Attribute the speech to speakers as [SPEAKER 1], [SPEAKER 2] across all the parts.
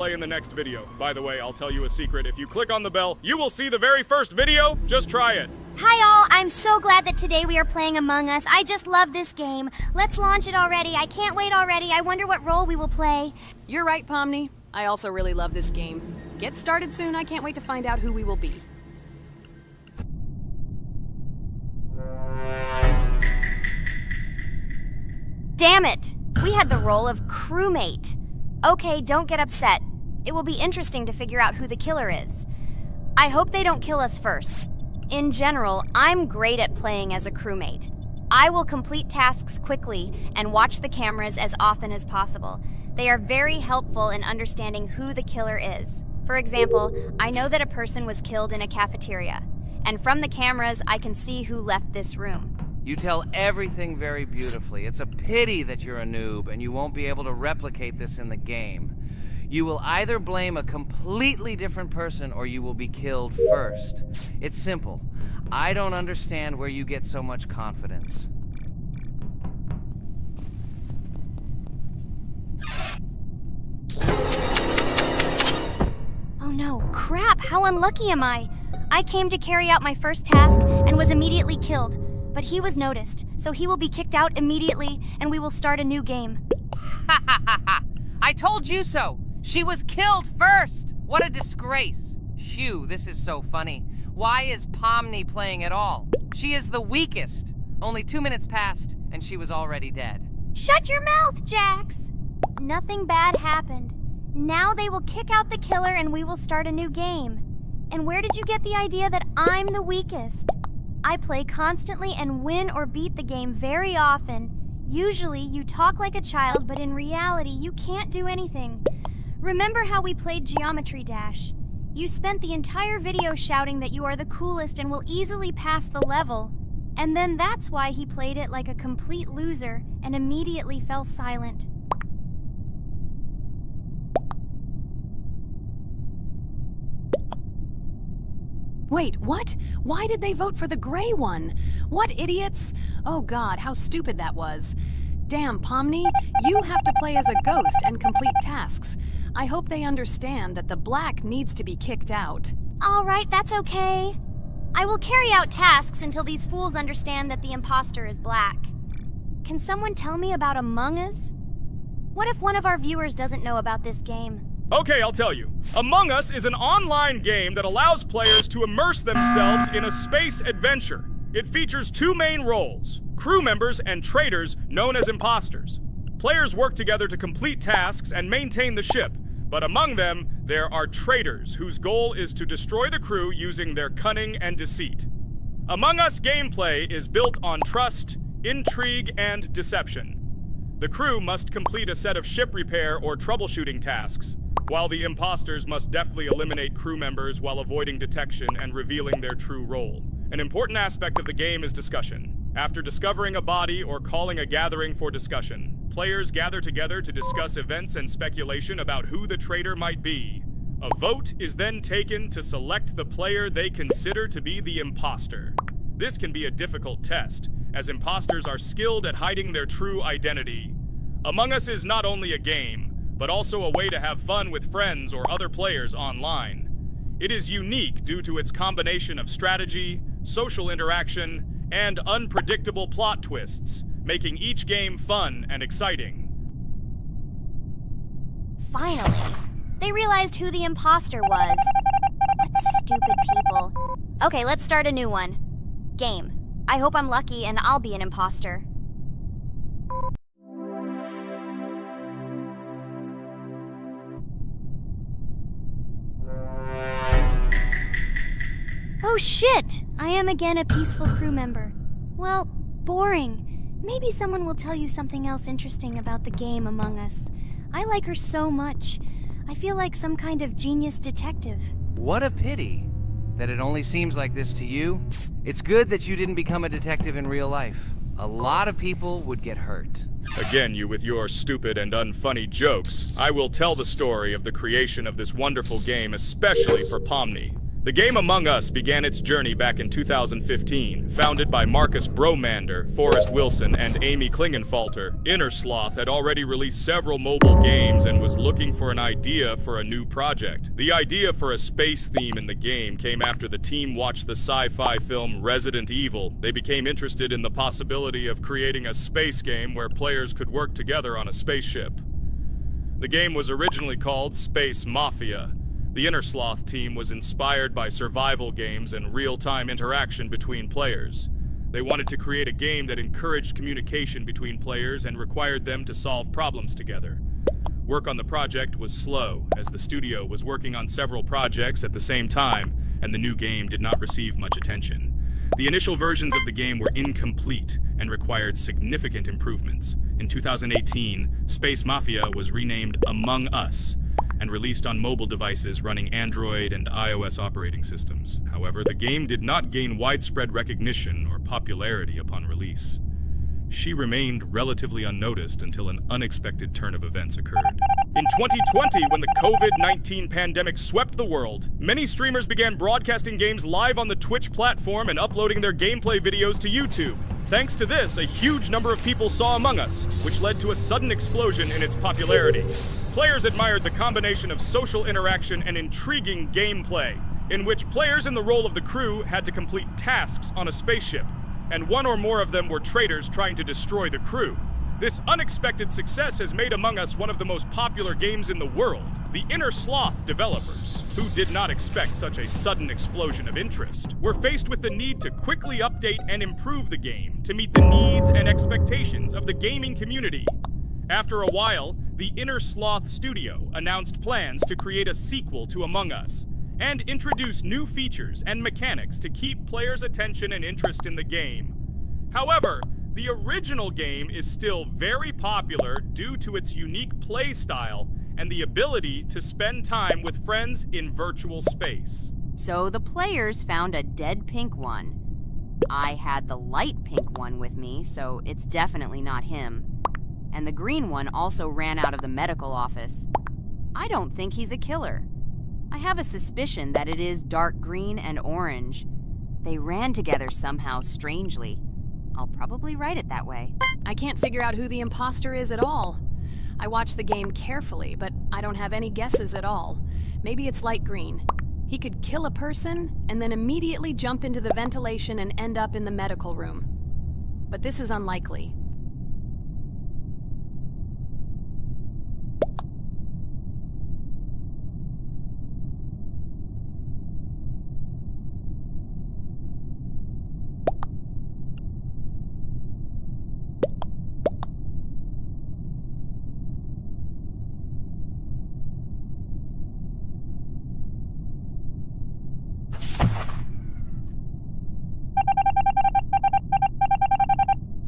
[SPEAKER 1] Play in the next video. By the way, I'll tell you a secret. If you click on the bell, you will see the very first video. Just try it.
[SPEAKER 2] Hi all, I'm so glad that today we are playing Among Us. I just love this game. Let's launch it already. I can't wait already. I wonder what role we will play.
[SPEAKER 3] You're right, Pomni. I also really love this game. Get started soon. I can't wait to find out who we will be.
[SPEAKER 2] Damn it! We had the role of crewmate. Okay, don't get upset. It will be interesting to figure out who the killer is. I hope they don't kill us first. In general, I'm great at playing as a crewmate. I will complete tasks quickly and watch the cameras as often as possible. They are very helpful in understanding who the killer is. For example, I know that a person was killed in a cafeteria, and from the cameras, I can see who left this room.
[SPEAKER 4] You tell everything very beautifully. It's a pity that you're a noob and you won't be able to replicate this in the game. You will either blame a completely different person or you will be killed first. It's simple. I don't understand where you get so much confidence.
[SPEAKER 2] Oh no, crap, how unlucky am I? I came to carry out my first task and was immediately killed. But he was noticed, so he will be kicked out immediately and we will start a new game.
[SPEAKER 4] Ha ha ha ha! I told you so! She was killed first! What a disgrace! Phew, this is so funny. Why is Pomni playing at all? She is the weakest. Only 2 minutes passed, and she was already dead.
[SPEAKER 2] Shut your mouth, Jax! Nothing bad happened. Now they will kick out the killer and we will start a new game. And where did you get the idea that I'm the weakest? I play constantly and win or beat the game very often. Usually you talk like a child, but in reality you can't do anything. Remember how we played Geometry Dash? You spent the entire video shouting that you are the coolest and will easily pass the level. And then that's why he played it like a complete loser and immediately fell silent.
[SPEAKER 3] Wait, what? Why did they vote for the gray one? What idiots? Oh god, how stupid that was. Damn, Pomni, you have to play as a ghost and complete tasks. I hope they understand that the black needs to be kicked out.
[SPEAKER 2] All right, that's okay. I will carry out tasks until these fools understand that the imposter is black. Can someone tell me about Among Us? What if one of our viewers doesn't know about this game?
[SPEAKER 1] Okay, I'll tell you. Among Us is an online game that allows players to immerse themselves in a space adventure. It features 2 main roles, crew members and traitors known as imposters. Players work together to complete tasks and maintain the ship, but among them, there are traitors whose goal is to destroy the crew using their cunning and deceit. Among Us gameplay is built on trust, intrigue, and deception. The crew must complete a set of ship repair or troubleshooting tasks, while the imposters must deftly eliminate crew members while avoiding detection and revealing their true role. An important aspect of the game is discussion. After discovering a body or calling a gathering for discussion, players gather together to discuss events and speculation about who the traitor might be. A vote is then taken to select the player they consider to be the imposter. This can be a difficult test, as imposters are skilled at hiding their true identity. Among Us is not only a game, but also a way to have fun with friends or other players online. It is unique due to its combination of strategy, social interaction, and unpredictable plot twists, making each game fun and exciting.
[SPEAKER 2] Finally, they realized who the imposter was. What stupid people. Okay, let's start a new one. Game. I hope I'm lucky and I'll be an imposter. Oh shit! I am again a peaceful crew member. Well, boring. Maybe someone will tell you something else interesting about the game Among Us. I like her so much. I feel like some kind of genius detective.
[SPEAKER 4] What a pity that it only seems like this to you. It's good that you didn't become a detective in real life. A lot of people would get hurt.
[SPEAKER 1] Again, you with your stupid and unfunny jokes. I will tell the story of the creation of this wonderful game, especially for Pomni. The game Among Us began its journey back in 2015. Founded by Marcus Bromander, Forrest Wilson, and Amy Klingenfalter, Innersloth had already released several mobile games and was looking for an idea for a new project. The idea for a space theme in the game came after the team watched the sci-fi film Resident Evil. They became interested in the possibility of creating a space game where players could work together on a spaceship. The game was originally called Space Mafia. The Innersloth team was inspired by survival games and real-time interaction between players. They wanted to create a game that encouraged communication between players and required them to solve problems together. Work on the project was slow, as the studio was working on several projects at the same time, and the new game did not receive much attention. The initial versions of the game were incomplete and required significant improvements. In 2018, Space Mafia was renamed Among Us and released on mobile devices running Android and iOS operating systems. However, the game did not gain widespread recognition or popularity upon release. She remained relatively unnoticed until an unexpected turn of events occurred. In 2020, when the COVID-19 pandemic swept the world, many streamers began broadcasting games live on the Twitch platform and uploading their gameplay videos to YouTube. Thanks to this, a huge number of people saw Among Us, which led to a sudden explosion in its popularity. Players admired the combination of social interaction and intriguing gameplay, in which players in the role of the crew had to complete tasks on a spaceship, and one or more of them were traitors trying to destroy the crew. This unexpected success has made Among Us one of the most popular games in the world. The Innersloth developers, who did not expect such a sudden explosion of interest, were faced with the need to quickly update and improve the game to meet the needs and expectations of the gaming community. After a while, the Innersloth studio announced plans to create a sequel to Among Us and introduce new features and mechanics to keep players' attention and interest in the game. However, the original game is still very popular due to its unique play style and the ability to spend time with friends in virtual space.
[SPEAKER 5] So the players found a dead pink one. I had the light pink one with me, so it's definitely not him. And the green one also ran out of the medical office. I don't think he's a killer. I have a suspicion that it is dark green and orange. They ran together somehow strangely. I'll probably write it that way.
[SPEAKER 3] I can't figure out who the imposter is at all. I watched the game carefully, but I don't have any guesses at all. Maybe it's light green. He could kill a person and then immediately jump into the ventilation and end up in the medical room. But this is unlikely.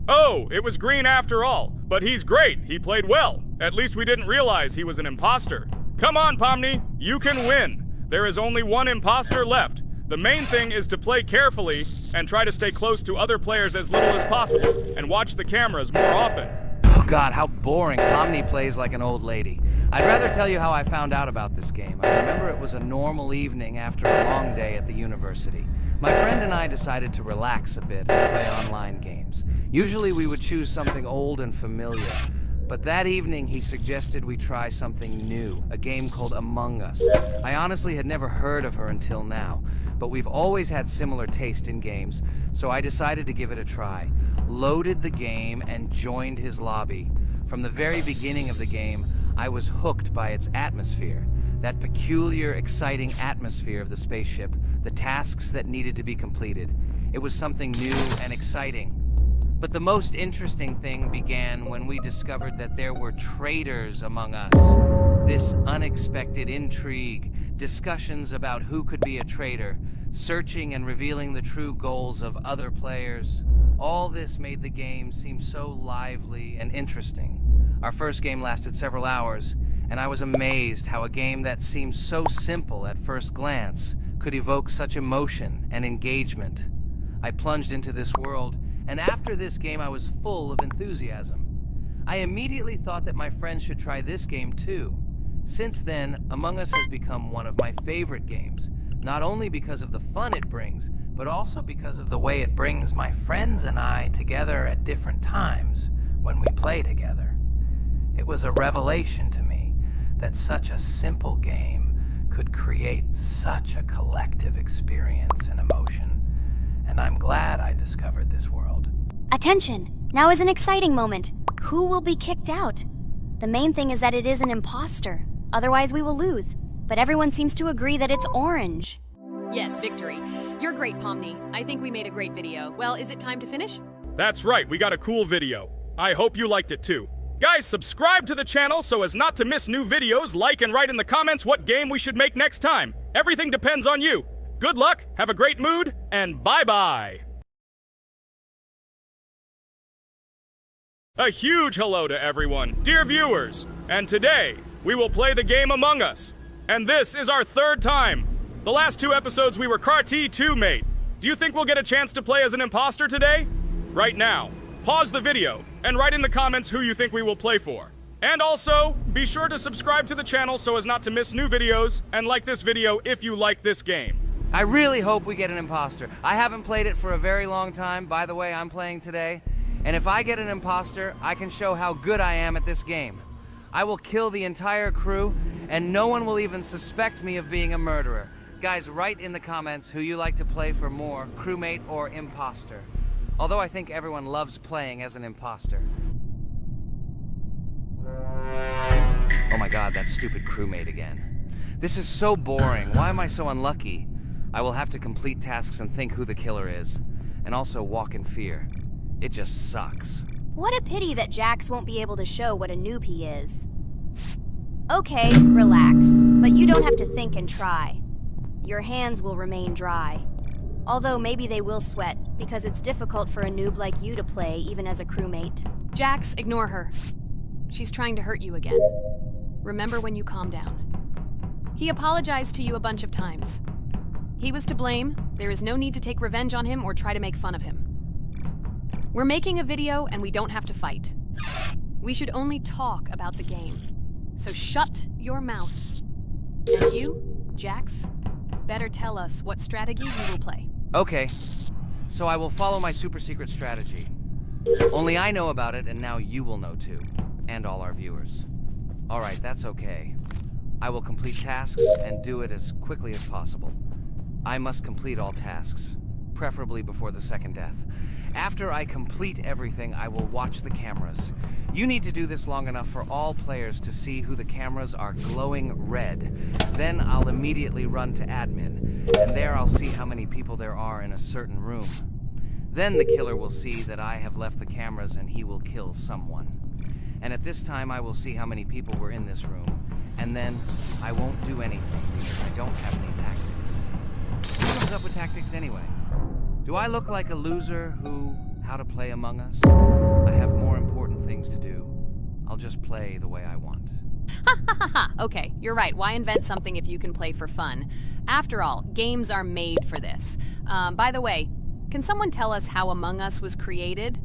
[SPEAKER 1] Oh, it was green after all. But he's great. He played well. At least we didn't realize he was an imposter. Come on, Pomni. You can win. There is only one imposter left. The main thing is to play carefully and try to stay close to other players as little as possible and watch the cameras more often.
[SPEAKER 4] Oh God, how boring. Pomni plays like an old lady. I'd rather tell you how I found out about this game. I remember it was a normal evening after a long day at the university. My friend and I decided to relax a bit and play online games. Usually we would choose something old and familiar, but that evening he suggested we try something new, a game called Among Us. I honestly had never heard of her until now, but we've always had similar taste in games, so I decided to give it a try. Loaded the game and joined his lobby. From the very beginning of the game, I was hooked by its atmosphere. That peculiar, exciting atmosphere of the spaceship, the tasks that needed to be completed. It was something new and exciting. But the most interesting thing began when we discovered that there were traitors among us. This unexpected intrigue, discussions about who could be a traitor, searching and revealing the true goals of other players. All this made the game seem so lively and interesting. Our first game lasted several hours, and I was amazed how a game that seemed so simple at first glance could evoke such emotion and engagement. I plunged into this world, and after this game I was full of enthusiasm. I immediately thought that my friends should try this game too. Since then, Among Us has become one of my favorite games, Not only because of the fun it brings, but also because of the way it brings my friends and I together at different times when we play together. It was a revelation to me that such a simple game could create such a collective experience and emotion, and I'm glad I discovered this world.
[SPEAKER 2] Attention! Now is an exciting moment. Who will be kicked out? The main thing is that it is an imposter. Otherwise, we will lose. But everyone seems to agree that it's orange.
[SPEAKER 3] Yes, victory. You're great, Pomni. I think we made a great video. Well, is it time to finish?
[SPEAKER 1] That's right, we got a cool video. I hope you liked it too. Guys, subscribe to the channel so as not to miss new videos, like and write in the comments what game we should make next time. Everything depends on you. Good luck, have a great mood, and bye-bye. A huge hello to everyone, dear viewers, and today we will play the game Among Us, and this is our third time. The last 2 episodes we were CAR-T 2 mate. Do you think we'll get a chance to play as an imposter today? Right now, pause the video and write in the comments who you think we will play for. And also, be sure to subscribe to the channel so as not to miss new videos, and like this video if you like this game.
[SPEAKER 4] I really hope we get an imposter. I haven't played it for a very long time. By the way, I'm playing today. And if I get an imposter, I can show how good I am at this game. I will kill the entire crew, and no one will even suspect me of being a murderer. Guys, write in the comments who you like to play for more, crewmate or imposter. Although I think everyone loves playing as an imposter. Oh my god, that stupid crewmate again. This is so boring. Why am I so unlucky? I will have to complete tasks and think who the killer is, and also walk in fear. It just sucks.
[SPEAKER 2] What a pity that Jax won't be able to show what a noob he is. Okay, relax, but you don't have to think and try. Your hands will remain dry. Although maybe they will sweat, because it's difficult for a noob like you to play, even as a crewmate.
[SPEAKER 3] Jax, ignore her. She's trying to hurt you again. Remember when you calm down. He apologized to you a bunch of times. He was to blame. There is no need to take revenge on him or try to make fun of him. We're making a video and we don't have to fight. We should only talk about the game. So shut your mouth. And you, Jax, better tell us what strategy you will play.
[SPEAKER 4] Okay, so I will follow my super secret strategy. Only I know about it, and now you will know too. And all our viewers. Alright, that's okay. I will complete tasks and do it as quickly as possible. I must complete all tasks, preferably before the second death. After I complete everything, I will watch the cameras. You need to do this long enough for all players to see who the cameras are glowing red. Then I'll immediately run to admin, and there I'll see how many people there are in a certain room. Then the killer will see that I have left the cameras and he will kill someone. And at this time I will see how many people were in this room. And then I won't do anything because I don't have any tactics. Who comes up with tactics anyway? Do I look like a loser how to play Among Us? I have more important things to do. I'll just play the way I want.
[SPEAKER 3] Ha ha ha ha! Okay, you're right. Why invent something if you can play for fun? After all, games are made for this. By the way, can someone tell us how Among Us was created?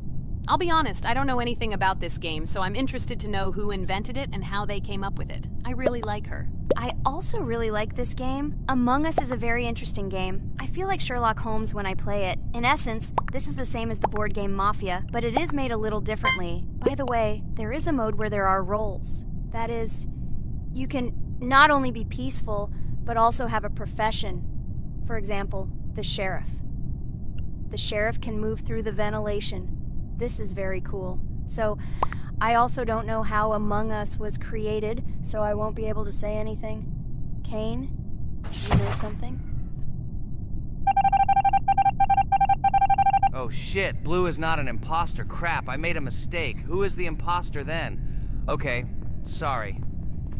[SPEAKER 3] I'll be honest, I don't know anything about this game, so I'm interested to know who invented it and how they came up with it. I really like her.
[SPEAKER 2] I also really like this game. Among Us is a very interesting game. I feel like Sherlock Holmes when I play it. In essence, this is the same as the board game Mafia, but it is made a little differently. By the way, there is a mode where there are roles. That is, you can not only be peaceful, but also have a profession. For example, the sheriff. The sheriff can move through the ventilation. This is very cool. So, I also don't know how Among Us was created, so I won't be able to say anything. Kane, do you know something?
[SPEAKER 4] Oh shit, Blue is not an imposter. Crap, I made a mistake. Who is the imposter then? Okay, sorry.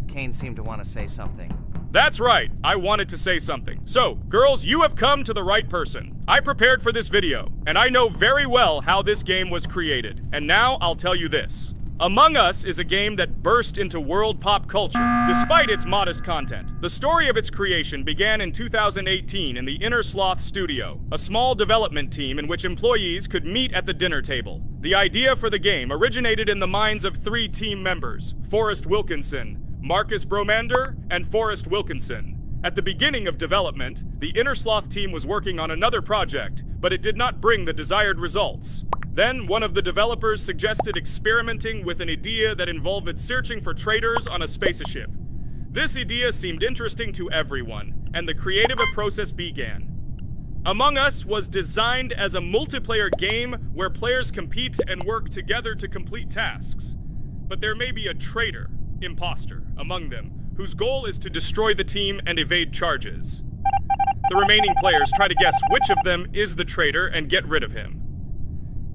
[SPEAKER 4] Kane seemed to want to say something.
[SPEAKER 1] That's right, I wanted to say something. So, girls, you have come to the right person. I prepared for this video, and I know very well how this game was created. And now I'll tell you this. Among Us is a game that burst into world pop culture, despite its modest content. The story of its creation began in 2018 in the Inner Sloth Studio, a small development team in which employees could meet at the dinner table. The idea for the game originated in the minds of 3 team members, Forrest Wilkinson, Marcus Bromander, and Forrest Wilkinson. At the beginning of development, the Innersloth team was working on another project, but it did not bring the desired results. Then, one of the developers suggested experimenting with an idea that involved searching for traitors on a spaceship. This idea seemed interesting to everyone, and the creative process began. Among Us was designed as a multiplayer game where players compete and work together to complete tasks. But there may be a traitor, imposter, among them, whose goal is to destroy the team and evade charges. The remaining players try to guess which of them is the traitor and get rid of him.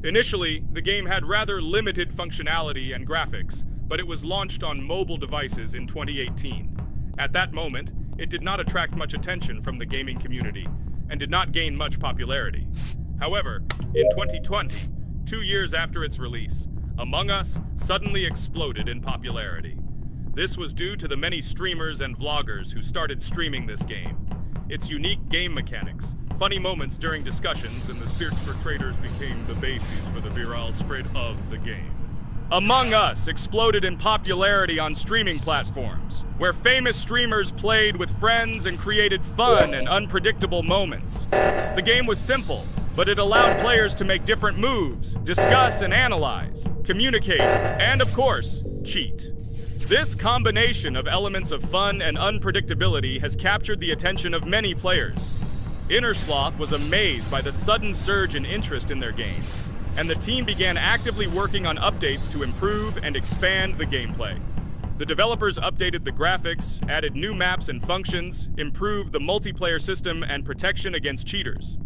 [SPEAKER 1] Initially, the game had rather limited functionality and graphics, but it was launched on mobile devices in 2018. At that moment, it did not attract much attention from the gaming community and did not gain much popularity. However, in 2020, 2 years after its release, Among Us suddenly exploded in popularity. This was due to the many streamers and vloggers who started streaming this game. Its unique game mechanics, funny moments during discussions, and the search for traitors became the basis for the viral spread of the game. Among Us exploded in popularity on streaming platforms, where famous streamers played with friends and created fun and unpredictable moments. The game was simple, but it allowed players to make different moves, discuss and analyze, communicate, and of course, cheat. This combination of elements of fun and unpredictability has captured the attention of many players. Innersloth was amazed by the sudden surge in interest in their game, and the team began actively working on updates to improve and expand the gameplay. The developers updated the graphics, added new maps and functions, improved the multiplayer system and protection against cheaters.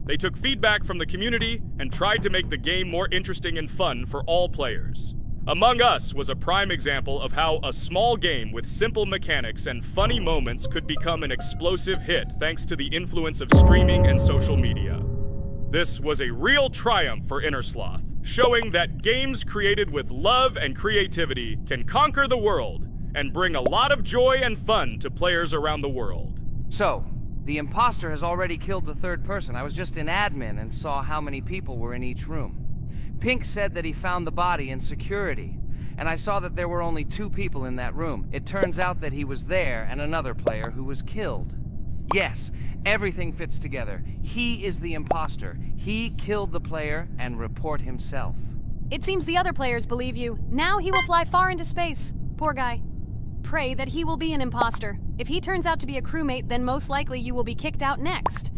[SPEAKER 1] They took feedback from the community and tried to make the game more interesting and fun for all players. Among Us was a prime example of how a small game with simple mechanics and funny moments could become an explosive hit thanks to the influence of streaming and social media. This was a real triumph for Innersloth, showing that games created with love and creativity can conquer the world and bring a lot of joy and fun to players around the world.
[SPEAKER 4] So, the imposter has already killed the third person. I was just in admin and saw how many people were in each room. Pink said that he found the body in security, and I saw that there were only 2 people in that room. It turns out that he was there and another player who was killed. Yes, everything fits together. He is the imposter. He killed the player and report himself.
[SPEAKER 3] It seems the other players believe you. Now he will fly far into space. Poor guy. Pray that he will be an imposter. If he turns out to be a crewmate, then most likely you will be kicked out next.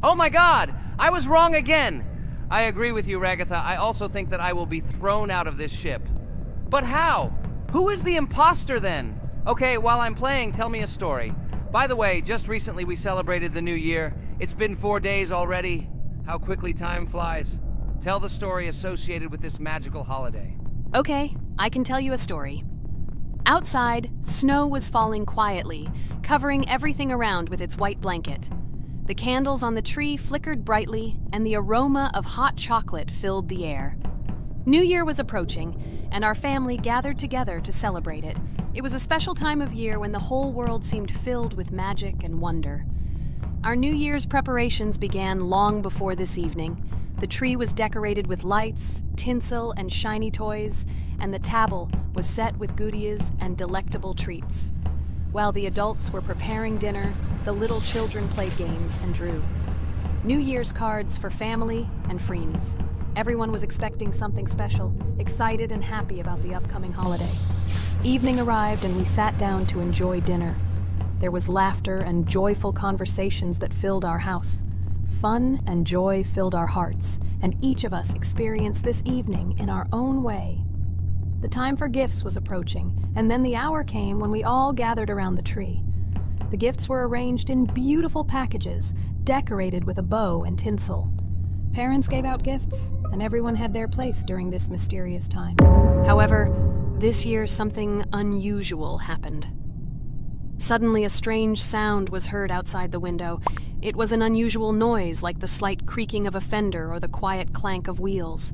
[SPEAKER 4] Oh my god! I was wrong again! I agree with you, Ragatha. I also think that I will be thrown out of this ship. But how? Who is the imposter then? Okay, while I'm playing, tell me a story. By the way, just recently we celebrated the new year. It's been 4 days already. How quickly time flies. Tell the story associated with this magical holiday.
[SPEAKER 3] Okay, I can tell you a story. Outside, snow was falling quietly, covering everything around with its white blanket. The candles on the tree flickered brightly, and the aroma of hot chocolate filled the air. New Year was approaching, and our family gathered together to celebrate it. It was a special time of year when the whole world seemed filled with magic and wonder. Our New Year's preparations began long before this evening. The tree was decorated with lights, tinsel, and shiny toys, and the table was set with goodies and delectable treats. While the adults were preparing dinner, the little children played games and drew. New Year's cards for family and friends. Everyone was expecting something special, excited and happy about the upcoming holiday. Evening arrived and we sat down to enjoy dinner. There was laughter and joyful conversations that filled our house. Fun and joy filled our hearts, and each of us experienced this evening in our own way. The time for gifts was approaching, and then the hour came when we all gathered around the tree. The gifts were arranged in beautiful packages, decorated with a bow and tinsel. Parents gave out gifts, and everyone had their place during this mysterious time. However, this year something unusual happened. Suddenly a strange sound was heard outside the window. It was an unusual noise, like the slight creaking of a fender or the quiet clank of wheels.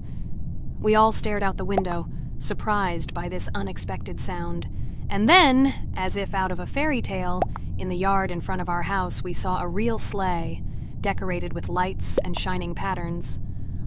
[SPEAKER 3] We all stared out the window, surprised by this unexpected sound. And then, as if out of a fairy tale, in the yard in front of our house we saw a real sleigh, decorated with lights and shining patterns.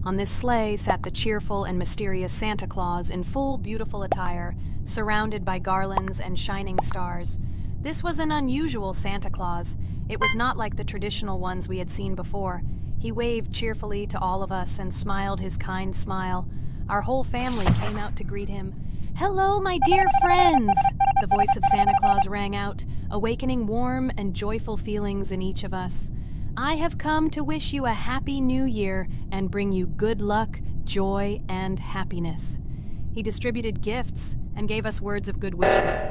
[SPEAKER 3] On this sleigh sat the cheerful and mysterious Santa Claus in full beautiful attire, surrounded by garlands and shining stars. This was an unusual Santa Claus. It was not like the traditional ones we had seen before. He waved cheerfully to all of us and smiled his kind smile. Our whole family came out to greet him. "Hello, my dear friends!" The voice of Santa Claus rang out, awakening warm and joyful feelings in each of us. "I have come to wish you a happy new year and bring you good luck, joy, and happiness." He distributed gifts and gave us words of good wishes.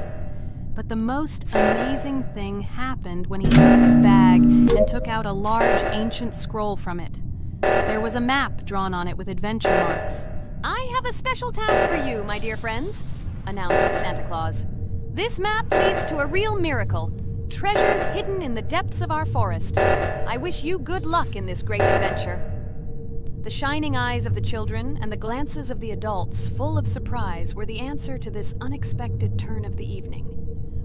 [SPEAKER 3] But the most amazing thing happened when he took his bag and took out a large ancient scroll from it. There was a map drawn on it with adventure marks. "I have a special task for you, my dear friends," announced Santa Claus. "This map leads to a real miracle. Treasures hidden in the depths of our forest. I wish you good luck in this great adventure." The shining eyes of the children and the glances of the adults, full of surprise, were the answer to this unexpected turn of the evening.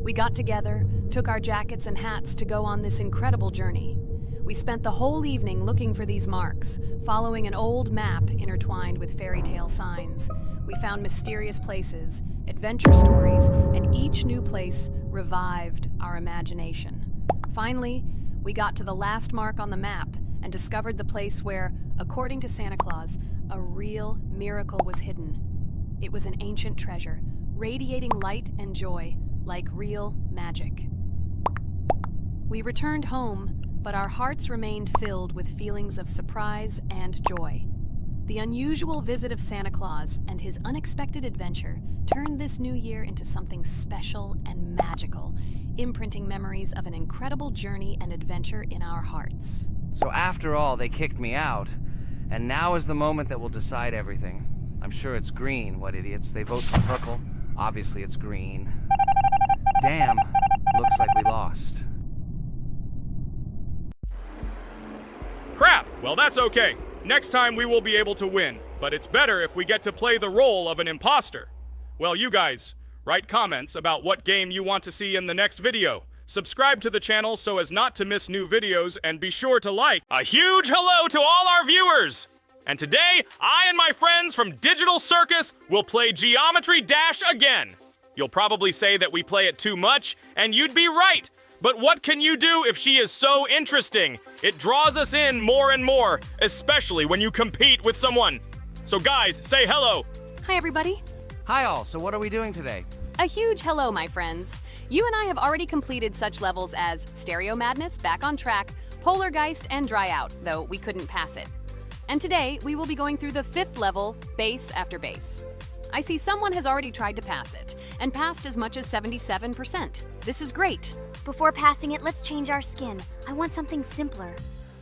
[SPEAKER 3] We got together, took our jackets and hats to go on this incredible journey. We spent the whole evening looking for these marks, following an old map intertwined with fairy tale signs. We found mysterious places, adventure stories, and each new place revived our imagination. Finally, we got to the last mark on the map and discovered the place where, according to Santa Claus, a real miracle was hidden. It was an ancient treasure, radiating light and joy, like real magic. We returned home, but our hearts remained filled with feelings of surprise and joy. The unusual visit of Santa Claus and his unexpected adventure turned this new year into something special and magical, imprinting memories of an incredible journey and adventure in our hearts.
[SPEAKER 4] So after all, they kicked me out, and now is the moment that will decide everything. I'm sure it's green, what idiots. They vote for purple. Obviously it's green. Damn, looks like we lost.
[SPEAKER 1] Crap! Well, that's okay. Next time we will be able to win, but it's better if we get to play the role of an imposter. Well, you guys, write comments about what game you want to see in the next video. Subscribe to the channel so as not to miss new videos, and be sure to like. A huge hello to all our viewers! And today, I and my friends from Digital Circus will play Geometry Dash again. You'll probably say that we play it too much, and you'd be right. But what can you do if she is so interesting? It draws us in more and more, especially when you compete with someone. So guys, say hello.
[SPEAKER 3] Hi, everybody.
[SPEAKER 4] Hi all, so what are we doing today?
[SPEAKER 3] A huge hello, my friends. You and I have already completed such levels as Stereo Madness, Back on Track, Polargeist, and Dry Out, though we couldn't pass it. And today, we will be going through the 5th level, Base After Base. I see someone has already tried to pass it, and passed as much as 77%. This is great.
[SPEAKER 2] Before passing it, let's change our skin. I want something simpler.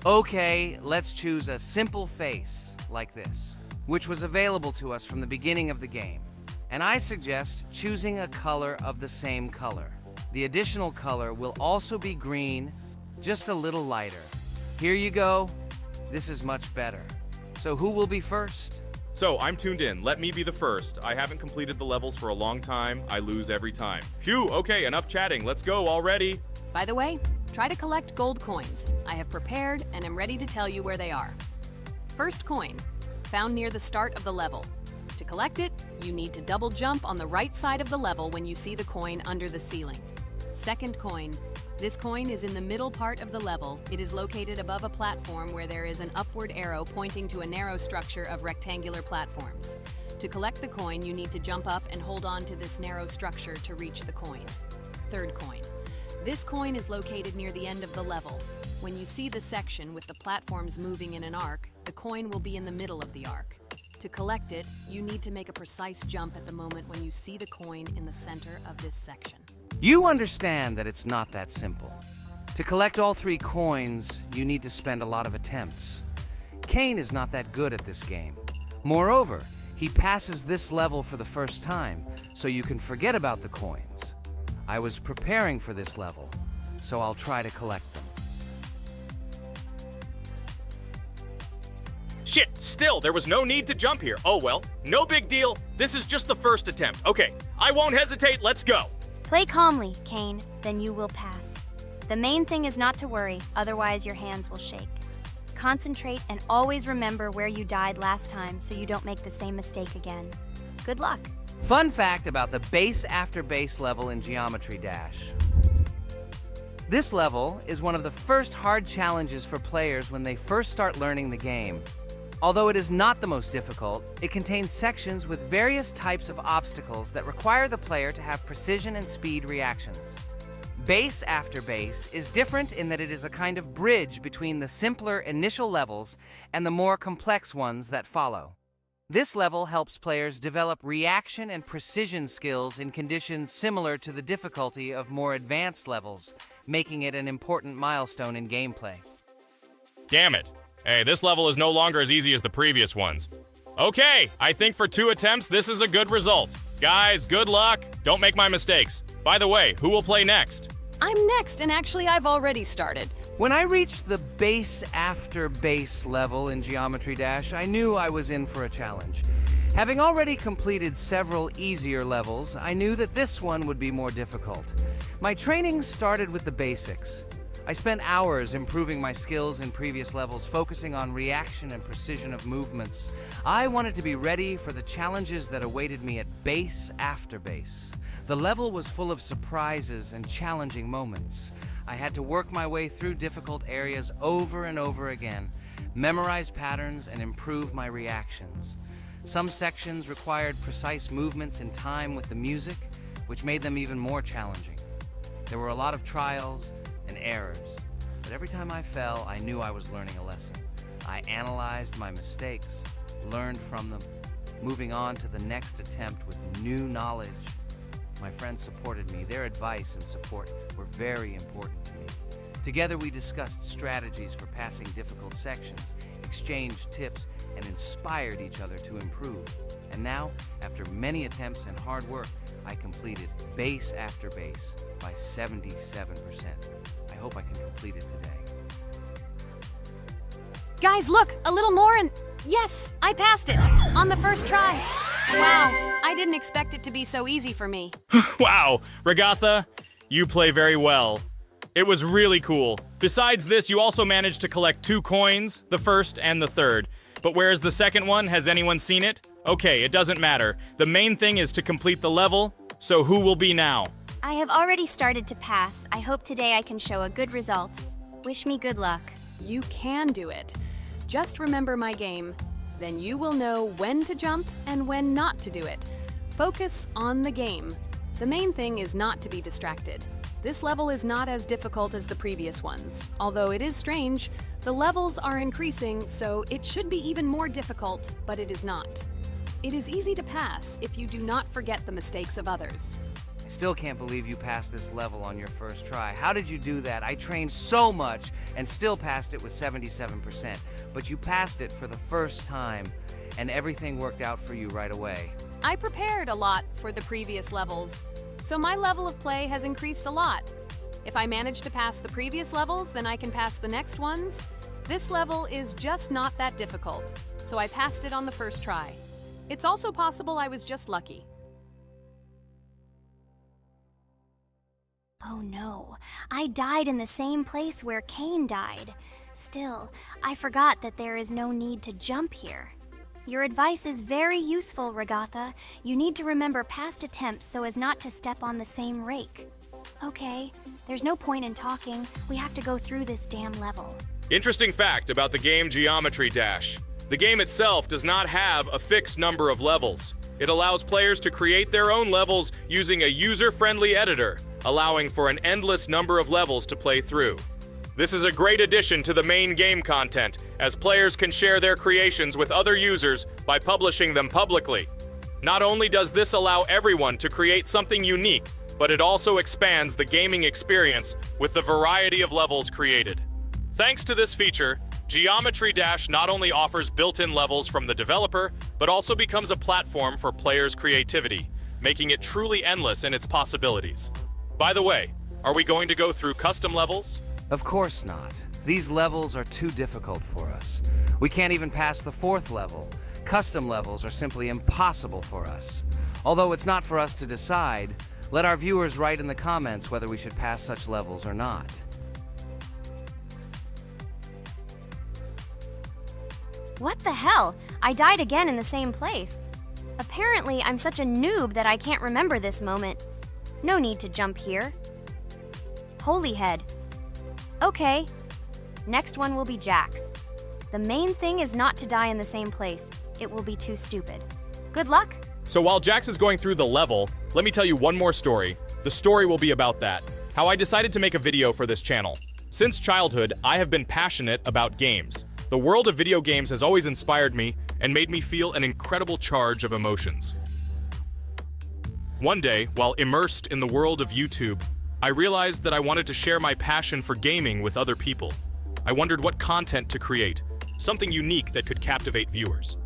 [SPEAKER 4] Okay, let's choose a simple face, like this, which was available to us from the beginning of the game. And I suggest choosing a color of the same color. The additional color will also be green, just a little lighter. Here you go. This is much better. So who will be first?
[SPEAKER 1] So, I'm tuned in. Let me be the first. I haven't completed the levels for a long time. I lose every time. Phew, okay, enough chatting. Let's go already.
[SPEAKER 3] By the way, try to collect gold coins. I have prepared and am ready to tell you where they are. First coin, found near the start of the level. To collect it, you need to double jump on the right side of the level when you see the coin under the ceiling. Second coin. This coin is in the middle part of the level. It is located above a platform where there is an upward arrow pointing to a narrow structure of rectangular platforms. To collect the coin, you need to jump up and hold on to this narrow structure to reach the coin. Third coin. This coin is located near the end of the level. When you see the section with the platforms moving in an arc, the coin will be in the middle of the arc. To collect it, you need to make a precise jump at the moment when you see the coin in the center of this section.
[SPEAKER 4] You understand that it's not that simple. To collect all 3 coins, you need to spend a lot of attempts. Kane is not that good at this game. Moreover, he passes this level for the first time, so you can forget about the coins. I was preparing for this level, so I'll try to collect them.
[SPEAKER 1] Shit, still, there was no need to jump here. Oh well, no big deal. This is just the first attempt. Okay, I won't hesitate, let's go.
[SPEAKER 2] Play calmly, Kane, then you will pass. The main thing is not to worry, otherwise your hands will shake. Concentrate and always remember where you died last time so you don't make the same mistake again. Good luck.
[SPEAKER 4] Fun fact about the base after base level in Geometry Dash. This level is one of the first hard challenges for players when they first start learning the game. Although it is not the most difficult, it contains sections with various types of obstacles that require the player to have precision and speed reactions. Base after base is different in that it is a kind of bridge between the simpler initial levels and the more complex ones that follow. This level helps players develop reaction and precision skills in conditions similar to the difficulty of more advanced levels, making it an important milestone in gameplay.
[SPEAKER 1] Damn it. Hey, this level is no longer as easy as the previous ones. Okay, I think for 2 attempts, this is a good result. Guys, good luck. Don't make my mistakes. By the way, who will play next?
[SPEAKER 3] I'm next, and actually I've already started.
[SPEAKER 4] When I reached the base after base level in Geometry Dash, I knew I was in for a challenge. Having already completed several easier levels, I knew that this one would be more difficult. My training started with the basics. I spent hours improving my skills in previous levels, focusing on reaction and precision of movements. I wanted to be ready for the challenges that awaited me at base after base. The level was full of surprises and challenging moments. I had to work my way through difficult areas over and over again, memorize patterns, and improve my reactions. Some sections required precise movements in time with the music, which made them even more challenging. There were a lot of trials and errors, but every time I fell, I knew I was learning a lesson. I analyzed my mistakes, learned from them, moving on to the next attempt with new knowledge. My friends supported me. Their advice and support were very important to me. Together we discussed strategies for passing difficult sections, exchanged tips, and inspired each other to improve. And now, after many attempts and hard work, I completed base after base by 77%. I hope I can complete it today.
[SPEAKER 3] Guys, look, a little more and yes, I passed it on the first try. Wow, I didn't expect it to be so easy for me.
[SPEAKER 1] Wow, Regatha, you play very well. It was really cool. Besides this, you also managed to collect 2 coins, the first and the third. But where's the second one? Has anyone seen it? Okay, it doesn't matter. The main thing is to complete the level, so who will be now?
[SPEAKER 2] I have already started to pass. I hope today I can show a good result. Wish me good luck.
[SPEAKER 3] You can do it. Just remember my game. Then you will know when to jump and when not to do it. Focus on the game. The main thing is not to be distracted. This level is not as difficult as the previous ones. Although it is strange, the levels are increasing, so it should be even more difficult, but it is not. It is easy to pass if you do not forget the mistakes of others.
[SPEAKER 4] I still can't believe you passed this level on your first try. How did you do that? I trained so much and still passed it with 77%. But you passed it for the first time, and everything worked out for you right away.
[SPEAKER 3] I prepared a lot for the previous levels, so my level of play has increased a lot. If I manage to pass the previous levels, then I can pass the next ones. This level is just not that difficult, so I passed it on the first try. It's also possible I was just lucky.
[SPEAKER 2] Oh no, I died in the same place where Cain died. Still, I forgot that there is no need to jump here. Your advice is very useful, Regatha. You need to remember past attempts so as not to step on the same rake. Okay, there's no point in talking. We have to go through this damn level.
[SPEAKER 1] Interesting fact about the game Geometry Dash. The game itself does not have a fixed number of levels. It allows players to create their own levels using a user-friendly editor, allowing for an endless number of levels to play through. This is a great addition to the main game content, as players can share their creations with other users by publishing them publicly. Not only does this allow everyone to create something unique, but it also expands the gaming experience with the variety of levels created. Thanks to this feature, Geometry Dash not only offers built-in levels from the developer, but also becomes a platform for players' creativity, making it truly endless in its possibilities. By the way, are we going to go through custom levels?
[SPEAKER 4] Of course not. These levels are too difficult for us. We can't even pass the 4th level. Custom levels are simply impossible for us. Although it's not for us to decide, let our viewers write in the comments whether we should pass such levels or not.
[SPEAKER 2] What the hell? I died again in the same place. Apparently, I'm such a noob that I can't remember this moment. No need to jump here. Holy head. Okay. Next one will be Jax. The main thing is not to die in the same place. It will be too stupid. Good luck.
[SPEAKER 1] So while Jax is going through the level, let me tell you one more story. The story will be about that. How I decided to make a video for this channel. Since childhood, I have been passionate about games. The world of video games has always inspired me and made me feel an incredible charge of emotions. One day, while immersed in the world of YouTube, I realized that I wanted to share my passion for gaming with other people. I wondered what content to create, something unique that could captivate viewers.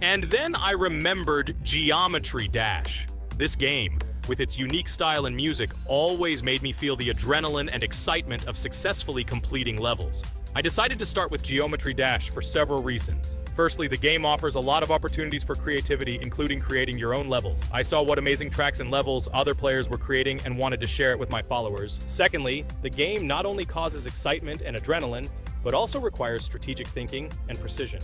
[SPEAKER 1] And then I remembered Geometry Dash. This game, with its unique style and music, always made me feel the adrenaline and excitement of successfully completing levels. I decided to start with Geometry Dash for several reasons. Firstly, the game offers a lot of opportunities for creativity, including creating your own levels. I saw what amazing tracks and levels other players were creating and wanted to share it with my followers. Secondly, the game not only causes excitement and adrenaline, but also requires strategic thinking and precision.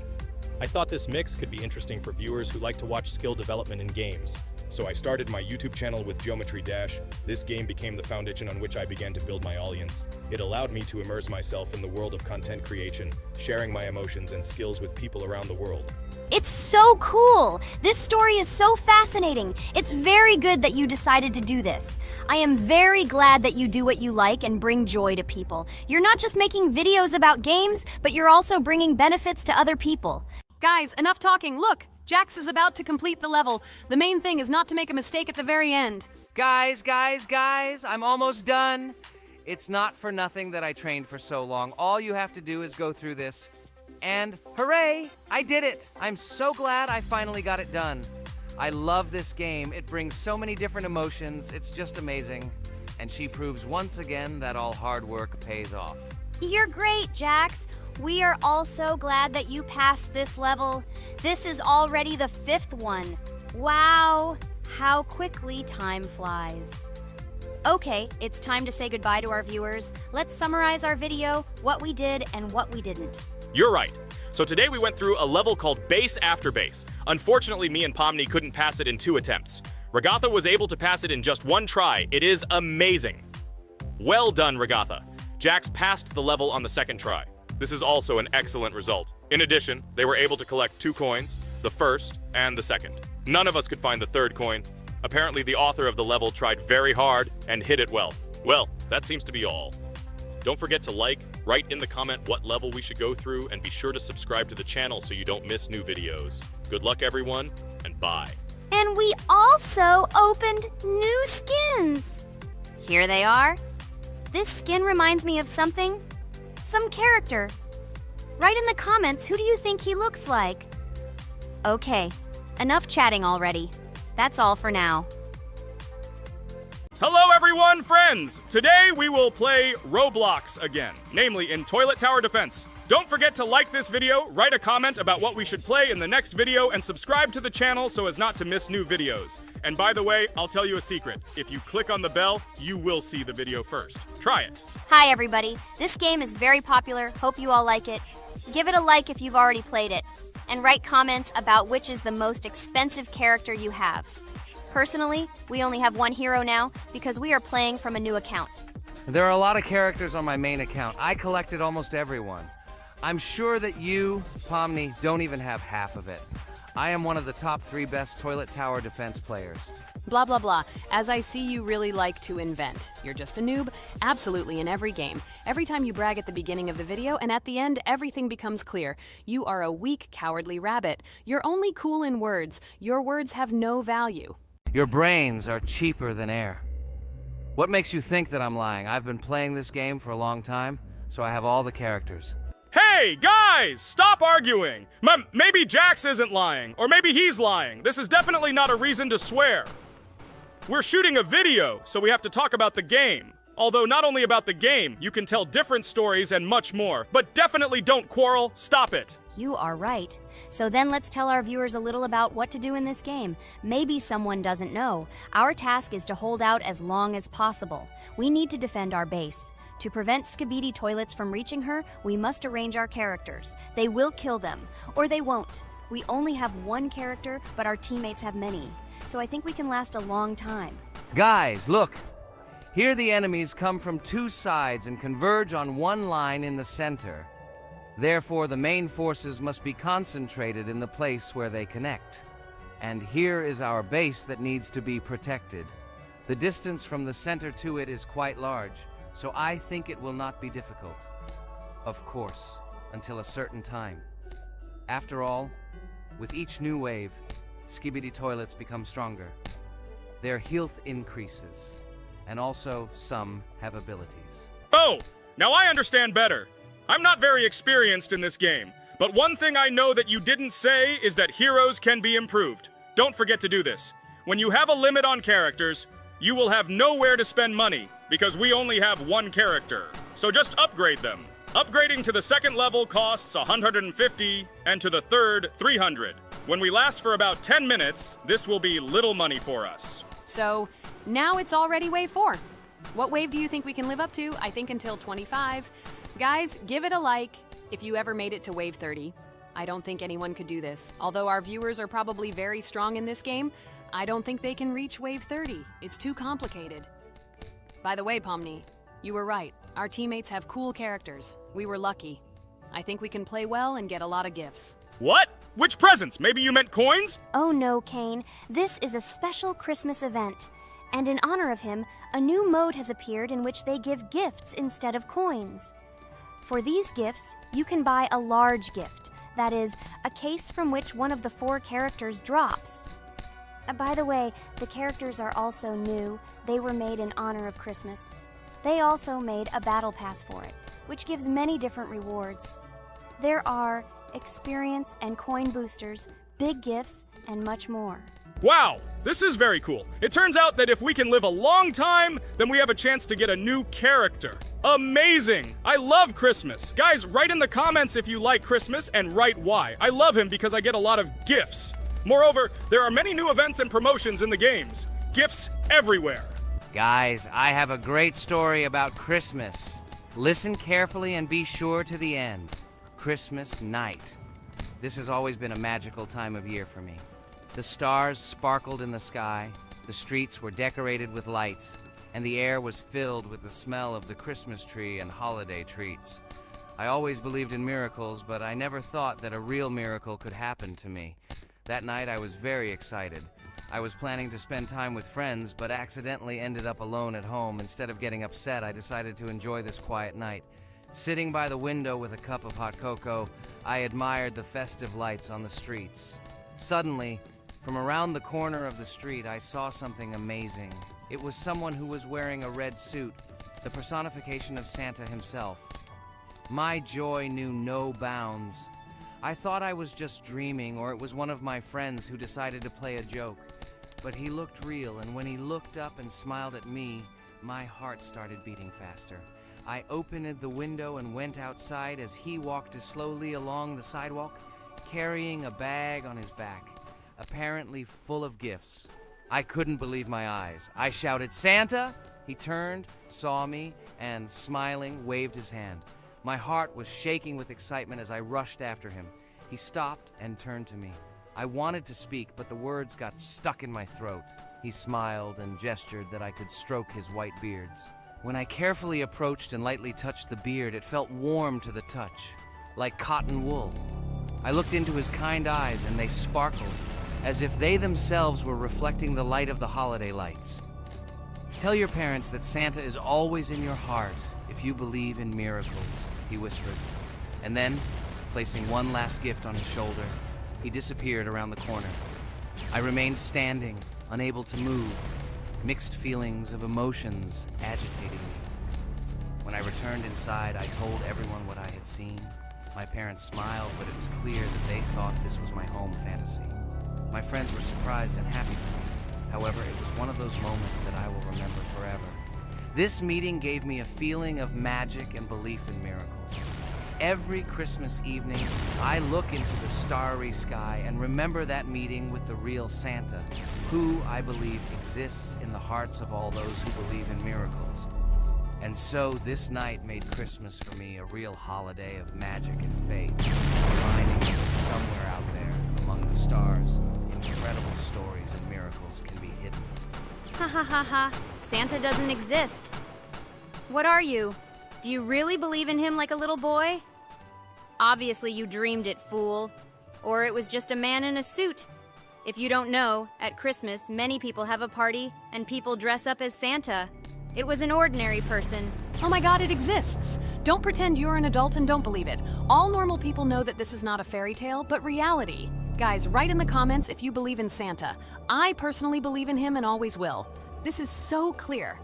[SPEAKER 1] I thought this mix could be interesting for viewers who like to watch skill development in games. So I started my YouTube channel with Geometry Dash. This game became the foundation on which I began to build my audience. It allowed me to immerse myself in the world of content creation, sharing my emotions and skills with people around the world.
[SPEAKER 2] It's so cool! This story is so fascinating. It's very good that you decided to do this. I am very glad that you do what you like and bring joy to people. You're not just making videos about games, but you're also bringing benefits to other people.
[SPEAKER 3] Guys, enough talking. Look, Jax is about to complete the level. The main thing is not to make a mistake at the very end.
[SPEAKER 4] Guys, I'm almost done. It's not for nothing that I trained for so long. All you have to do is go through this. And hooray, I did it. I'm so glad I finally got it done. I love this game. It brings so many different emotions. It's just amazing. And she proves once again that all hard work pays off.
[SPEAKER 2] You're great, Jax. We are all so glad that you passed this level. This is already the 5th one. Wow, how quickly time flies. Okay, it's time to say goodbye to our viewers. Let's summarize our video, what we did and what we didn't.
[SPEAKER 1] You're right. So today we went through a level called Base After Base. Unfortunately, me and Pomni couldn't pass it in 2 attempts. Regatha was able to pass it in just 1 try. It is amazing. Well done, Regatha. Jax passed the level on the 2nd try. This is also an excellent result. In addition, they were able to collect 2 coins, the 1st and the 2nd. None of us could find the 3rd coin. Apparently, the author of the level tried very hard and hit it well. Well, that seems to be all. Don't forget to like, write in the comment what level we should go through, and be sure to subscribe to the channel so you don't miss new videos. Good luck, everyone, and bye.
[SPEAKER 2] And we also opened new skins.
[SPEAKER 5] Here they are.
[SPEAKER 2] This skin reminds me of something. Some character. Write in the comments, who do you think he looks like? Okay, enough chatting already. That's all for now.
[SPEAKER 1] Hello everyone, friends! Today we will play Roblox again, namely in Toilet Tower Defense. Don't forget to like this video, write a comment about what we should play in the next video, and subscribe to the channel so as not to miss new videos. And by the way, I'll tell you a secret. If you click on the bell, you will see the video first. Try it.
[SPEAKER 2] Hi everybody, this game is very popular, hope you all like it. Give it a like if you've already played it, and write comments about which is the most expensive character you have. Personally, we only have 1 hero now because we are playing from a new account.
[SPEAKER 4] There are a lot of characters on my main account. I collected almost everyone. I'm sure that you, Pomni, don't even have half of it. I am one of the top 3 best Toilet Tower Defense players.
[SPEAKER 3] Blah, blah, blah. As I see, you really like to invent. You're just a noob, absolutely in every game. Every time you brag at the beginning of the video, and at the end, everything becomes clear. You are a weak, cowardly rabbit. You're only cool in words. Your words have no value.
[SPEAKER 4] Your brains are cheaper than air. What makes you think that I'm lying? I've been playing this game for a long time, so I have all the characters.
[SPEAKER 1] Hey, guys! Stop arguing! Maybe Jax isn't lying, or maybe he's lying. This is definitely not a reason to swear. We're shooting a video, so we have to talk about the game. Although not only about the game, you can tell different stories and much more. But definitely don't quarrel. Stop it.
[SPEAKER 2] You are right. So then let's tell our viewers a little about what to do in this game. Maybe someone doesn't know. Our task is to hold out as long as possible. We need to defend our base. To prevent Skibidi Toilets from reaching her, we must arrange our characters. They will kill them, or they won't. We only have one character, but our teammates have many. So I think we can last a long time.
[SPEAKER 4] Guys, look! Here the enemies come from two sides and converge on one line in the center. Therefore, the main forces must be concentrated in the place where they connect. And here is our base that needs to be protected. The distance from the center to it is quite large, so I think it will not be difficult. Of course, until a certain time. After all, with each new wave, Skibidi Toilets become stronger. Their health increases, and also some have abilities.
[SPEAKER 1] Oh, now I understand better. I'm not very experienced in this game, but one thing I know that you didn't say is that heroes can be improved. Don't forget to do this. When you have a limit on characters, you will have nowhere to spend money, because we only have one character. So just upgrade them. Upgrading to the second level costs 150, and to the third, 300. When we last for about 10 minutes, this will be little money for us.
[SPEAKER 3] So, now it's already wave 4. What wave do you think we can live up to? I think until 25. Guys, give it a like if you ever made it to wave 30. I don't think anyone could do this. Although our viewers are probably very strong in this game, I don't think they can reach wave 30. It's too complicated. By the way, Pomni, you were right. Our teammates have cool characters. We were lucky. I think we can play well and get a lot of gifts.
[SPEAKER 1] What? Which presents? Maybe you meant coins?
[SPEAKER 2] Oh no, Kane. This is a special Christmas event. And in honor of him, a new mode has appeared in which they give gifts instead of coins. For these gifts, you can buy a large gift. That is, a case from which one of the 4 characters drops. By the way, the characters are also new. They were made in honor of Christmas. They also made a battle pass for it, which gives many different rewards. There are experience and coin boosters, big gifts, and much more.
[SPEAKER 1] Wow, this is very cool. It turns out that if we can live a long time, then we have a chance to get a new character. Amazing! I love Christmas. Guys, write in the comments if you like Christmas and write why. I love him because I get a lot of gifts. Moreover, there are many new events and promotions in the games. Gifts everywhere.
[SPEAKER 4] Guys, I have a great story about Christmas. Listen carefully and be sure to the end. Christmas night. This has always been a magical time of year for me. The stars sparkled in the sky, the streets were decorated with lights, and the air was filled with the smell of the Christmas tree and holiday treats. I always believed in miracles, but I never thought that a real miracle could happen to me. That night I was very excited. I was planning to spend time with friends, but accidentally ended up alone at home. Instead of getting upset, I decided to enjoy this quiet night. Sitting by the window with a cup of hot cocoa, I admired the festive lights on the streets. Suddenly, from around the corner of the street, I saw something amazing. It was someone who was wearing a red suit, the personification of Santa himself. My joy knew no bounds. I thought I was just dreaming, or it was one of my friends who decided to play a joke. But he looked real, and when he looked up and smiled at me, my heart started beating faster. I opened the window and went outside as he walked slowly along the sidewalk, carrying a bag on his back, apparently full of gifts. I couldn't believe my eyes. I shouted, "Santa!" He turned, saw me, and smiling, waved his hand. My heart was shaking with excitement as I rushed after him. He stopped and turned to me. I wanted to speak, but the words got stuck in my throat. He smiled and gestured that I could stroke his white beards. When I carefully approached and lightly touched the beard, it felt warm to the touch, like cotton wool. I looked into his kind eyes, and they sparkled, as if they themselves were reflecting the light of the holiday lights. Tell your parents that Santa is always in your heart if you believe in miracles, he whispered. And then, placing one last gift on his shoulder, he disappeared around the corner. I remained standing, unable to move, mixed feelings of emotions agitating me. When I returned inside, I told everyone what I had seen. My parents smiled, but it was clear that they thought this was my home fantasy. My friends were surprised and happy for me. However, it was one of those moments that I will remember forever. This meeting gave me a feeling of magic and belief in miracles. Every Christmas evening, I look into the starry sky and remember that meeting with the real Santa, who, I believe, exists in the hearts of all those who believe in miracles. And so this night made Christmas for me a real holiday of magic and faith, reminding me that somewhere out there, among the stars, incredible stories and miracles can be hidden.
[SPEAKER 2] Ha ha ha ha. Santa doesn't exist. What are you? Do you really believe in him like a little boy? Obviously you dreamed it, fool. Or it was just a man in a suit. If you don't know, at Christmas, many people have a party and people dress up as Santa. It was an ordinary person.
[SPEAKER 3] Oh my god, it exists! Don't pretend you're an adult and don't believe it. All normal people know that this is not a fairy tale, but reality. Guys, write in the comments if you believe in Santa. I personally believe in him and always will. This is so clear.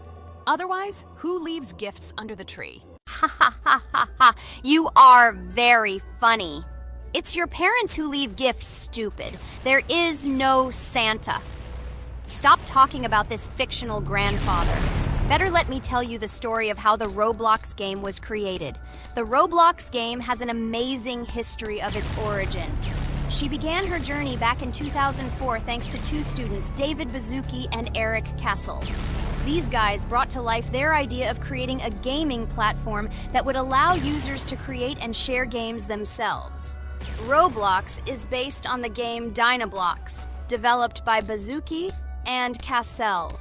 [SPEAKER 3] Otherwise, who leaves gifts under the tree?
[SPEAKER 2] Ha ha ha ha ha. You are very funny. It's your parents who leave gifts, stupid. There is no Santa. Stop talking about this fictional grandfather. Better let me tell you the story of how the Roblox game was created. The Roblox game has an amazing history of its origin. She began her journey back in 2004 thanks to two students, David Bazuki and Eric Castle. These guys brought to life their idea of creating a gaming platform that would allow users to create and share games themselves. Roblox is based on the game Dynablox, developed by Bazuki and Cassell.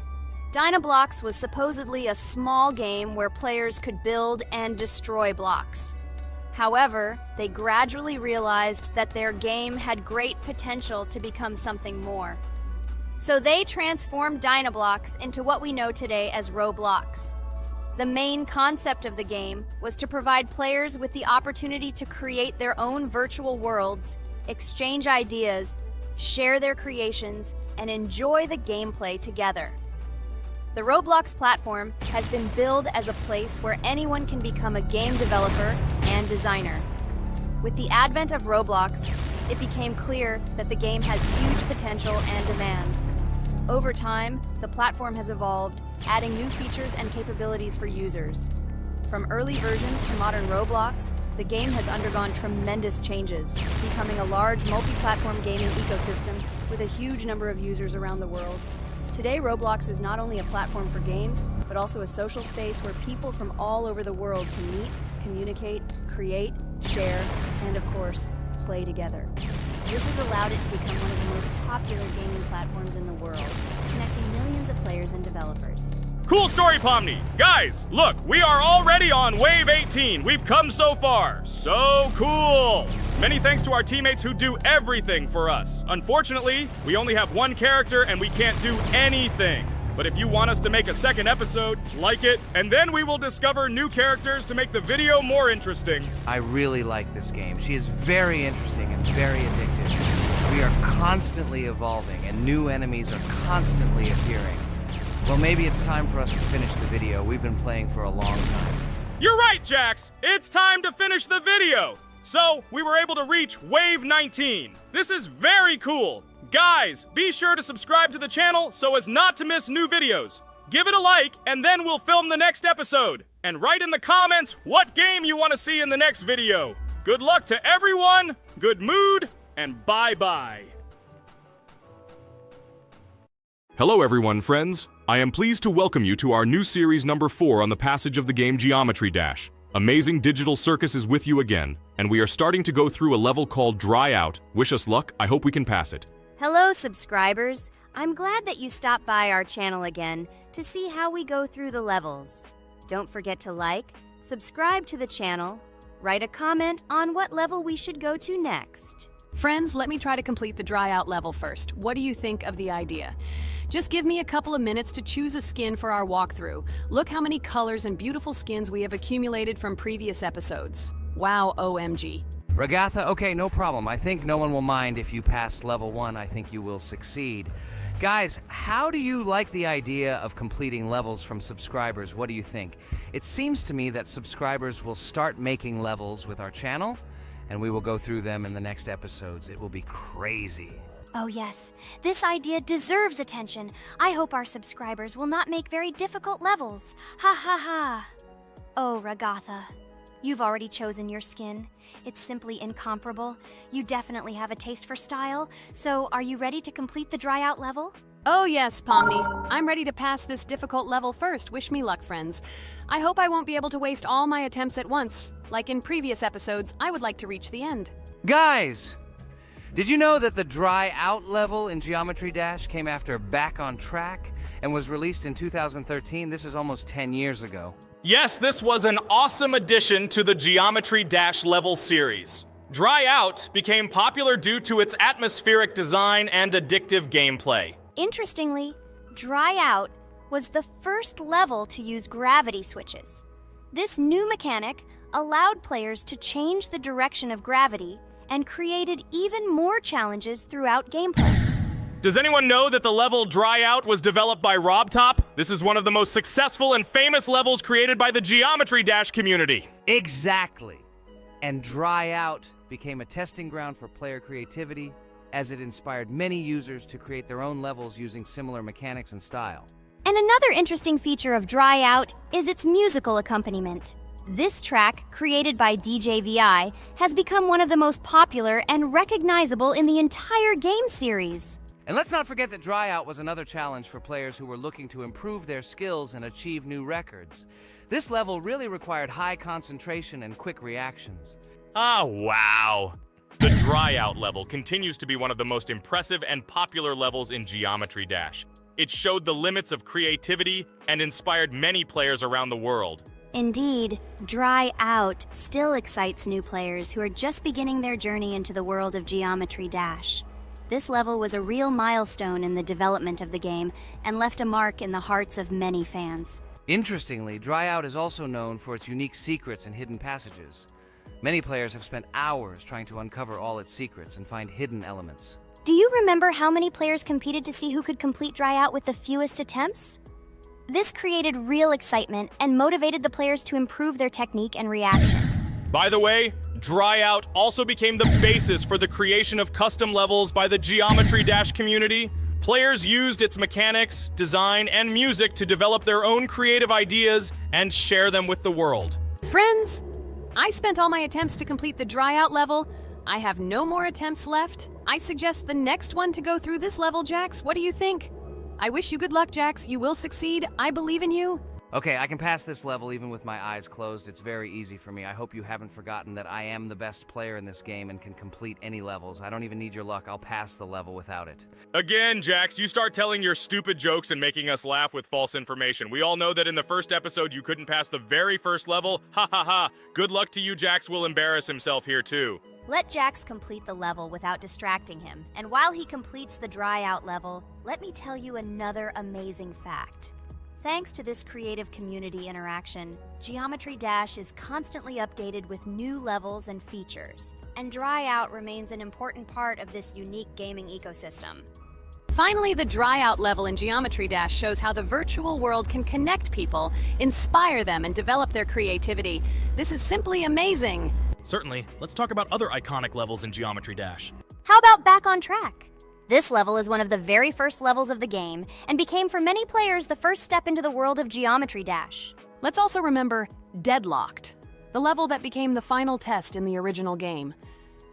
[SPEAKER 2] Dynablox was supposedly a small game where players could build and destroy blocks. However, they gradually realized that their game had great potential to become something more. So they transformed Dynablox into what we know today as Roblox. The main concept of the game was to provide players with the opportunity to create their own virtual worlds, exchange ideas, share their creations, and enjoy the gameplay together. The Roblox platform has been billed as a place where anyone can become a game developer and designer. With the advent of Roblox, it became clear that the game has huge potential and demand. Over time, the platform has evolved, adding new features and capabilities for users. From early versions to modern Roblox, the game has undergone tremendous changes, becoming a large multi-platform gaming ecosystem with a huge number of users around the world. Today, Roblox is not only a platform for games, but also a social space where people from all over the world can meet, communicate, create, share, and of course, play together. This has allowed it to become one of the most popular gaming platforms in the world, connecting millions of players and developers.
[SPEAKER 1] Cool story, Pomni. Guys, look, we are already on Wave 18. We've come so far. So cool. Many thanks to our teammates who do everything for us. Unfortunately, we only have one character and we can't do anything. But if you want us to make a second episode, like it, and then we will discover new characters to make the video more interesting.
[SPEAKER 4] I really like this game. She is very interesting and very addictive. We are constantly evolving and new enemies are constantly appearing. Well, maybe it's time for us to finish the video. We've been playing for a long time.
[SPEAKER 1] You're right, Jax. It's time to finish the video. So, we were able to reach Wave 19. This is very cool. Guys, be sure to subscribe to the channel so as not to miss new videos. Give it a like, and then we'll film the next episode. And write in the comments what game you want to see in the next video. Good luck to everyone, good mood, and bye-bye. Hello everyone, friends. I am pleased to welcome you to our new series number 4 on the passage of the game Geometry Dash. Amazing Digital Circus is with you again, and we are starting to go through a level called Dry Out. Wish us luck, I hope we can pass it.
[SPEAKER 2] Hello, subscribers. I'm glad that you stopped by our channel again to see how we go through the levels. Don't forget to like, subscribe to the channel, write a comment on what level we should go to next.
[SPEAKER 3] Friends, let me try to complete the dry out level first. What do you think of the idea? Just give me a couple of minutes to choose a skin for our walkthrough. Look how many colors and beautiful skins we have accumulated from previous episodes. Wow, OMG.
[SPEAKER 4] Ragatha, okay, no problem. I think no one will mind if you pass level 1. I think you will succeed. Guys, how do you like the idea of completing levels from subscribers? What do you think? It seems to me that subscribers will start making levels with our channel, and we will go through them in the next episodes. It will be crazy.
[SPEAKER 2] Oh yes, this idea deserves attention. I hope our subscribers will not make very difficult levels. Ha ha ha. Oh, Ragatha, you've already chosen your skin. It's simply incomparable. You definitely have a taste for style. So, are you ready to complete the dry out level?
[SPEAKER 3] Oh yes, Pomni. I'm ready to pass this difficult level first. Wish me luck, friends. I hope I won't be able to waste all my attempts at once. Like in previous episodes, I would like to reach the end.
[SPEAKER 4] Guys! Did you know that the Dry Out level in Geometry Dash came after Back on Track and was released in 2013? This is almost 10 years ago.
[SPEAKER 1] Yes, this was an awesome addition to the Geometry Dash level series. Dry Out became popular due to its atmospheric design and addictive gameplay.
[SPEAKER 2] Interestingly, Dry Out was the first level to use gravity switches. This new mechanic allowed players to change the direction of gravity and created even more challenges throughout gameplay.
[SPEAKER 1] Does anyone know that the level Dry Out was developed by RobTop? This is one of the most successful and famous levels created by the Geometry Dash community.
[SPEAKER 4] Exactly. And Dry Out became a testing ground for player creativity, as it inspired many users to create their own levels using similar mechanics and style.
[SPEAKER 2] And another interesting feature of Dry Out is its musical accompaniment. This track, created by DJ VI, has become one of the most popular and recognizable in the entire game series.
[SPEAKER 4] And let's not forget that Dry Out was another challenge for players who were looking to improve their skills and achieve new records. This level really required high concentration and quick reactions.
[SPEAKER 1] Ah, wow. The Dry Out level continues to be one of the most impressive and popular levels in Geometry Dash. It showed the limits of creativity and inspired many players around the world.
[SPEAKER 2] Indeed, Dry Out still excites new players who are just beginning their journey into the world of Geometry Dash. This level was a real milestone in the development of the game and left a mark in the hearts of many fans.
[SPEAKER 4] Interestingly, Dry Out is also known for its unique secrets and hidden passages. Many players have spent hours trying to uncover all its secrets and find hidden elements.
[SPEAKER 2] Do you remember how many players competed to see who could complete Dry Out with the fewest attempts? This created real excitement and motivated the players to improve their technique and reaction.
[SPEAKER 1] By the way, Dry Out also became the basis for the creation of custom levels by the Geometry Dash community. Players used its mechanics, design, and music to develop their own creative ideas and share them with the world.
[SPEAKER 3] Friends, I spent all my attempts to complete the Dry Out level. I have no more attempts left. I suggest the next one to go through this level, Jax. What do you think? I wish you good luck, Jax. You will succeed. I believe in you.
[SPEAKER 4] Okay, I can pass this level even with my eyes closed. It's very easy for me. I hope you haven't forgotten that I am the best player in this game and can complete any levels. I don't even need your luck. I'll pass the level without it.
[SPEAKER 1] Again, Jax, you start telling your stupid jokes and making us laugh with false information. We all know that in the first episode you couldn't pass the very first level. Ha ha ha. Good luck to you, Jax will embarrass himself here too.
[SPEAKER 2] Let Jax complete the level without distracting him. And while he completes the Dry Out level, let me tell you another amazing fact. Thanks to this creative community interaction, Geometry Dash is constantly updated with new levels and features, and Dry Out remains an important part of this unique gaming ecosystem.
[SPEAKER 3] Finally, the Dry Out level in Geometry Dash shows how the virtual world can connect people, inspire them, and develop their creativity. This is simply amazing.
[SPEAKER 1] Certainly. Let's talk about other iconic levels in Geometry Dash.
[SPEAKER 2] How about Back on Track? This level is one of the very first levels of the game and became for many players the first step into the world of Geometry Dash.
[SPEAKER 3] Let's also remember Deadlocked, the level that became the final test in the original game.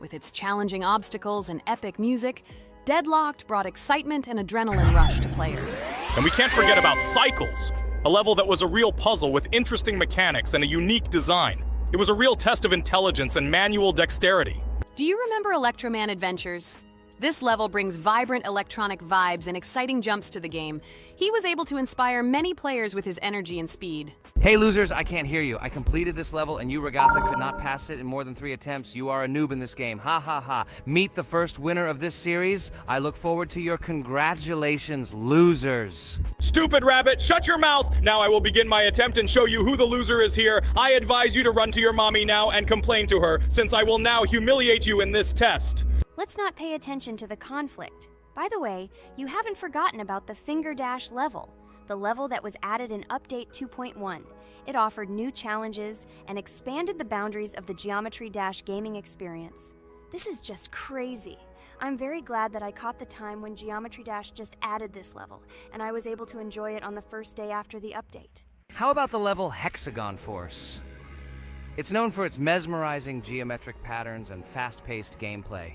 [SPEAKER 3] With its challenging obstacles and epic music, Deadlocked brought excitement and adrenaline rush to players.
[SPEAKER 1] And we can't forget about Cycles, a level that was a real puzzle with interesting mechanics and a unique design. It was a real test of intelligence and manual dexterity.
[SPEAKER 3] Do you remember Electroman Adventures? This level brings vibrant electronic vibes and exciting jumps to the game. He was able to inspire many players with his energy and speed.
[SPEAKER 4] Hey losers, I can't hear you. I completed this level and you, Regatha, could not pass it in more than 3 attempts. You are a noob in this game. Ha ha ha. Meet the first winner of this series. I look forward to your congratulations, losers.
[SPEAKER 1] Stupid rabbit, shut your mouth! Now I will begin my attempt and show you who the loser is here. I advise you to run to your mommy now and complain to her, since I will now humiliate you in this test.
[SPEAKER 2] Let's not pay attention to the conflict. By the way, you haven't forgotten about the Finger Dash level, the level that was added in Update 2.1. It offered new challenges and expanded the boundaries of the Geometry Dash gaming experience. This is just crazy. I'm very glad that I caught the time when Geometry Dash just added this level, and I was able to enjoy it on the first day after the update.
[SPEAKER 4] How about the level Hexagon Force? It's known for its mesmerizing geometric patterns and fast-paced gameplay.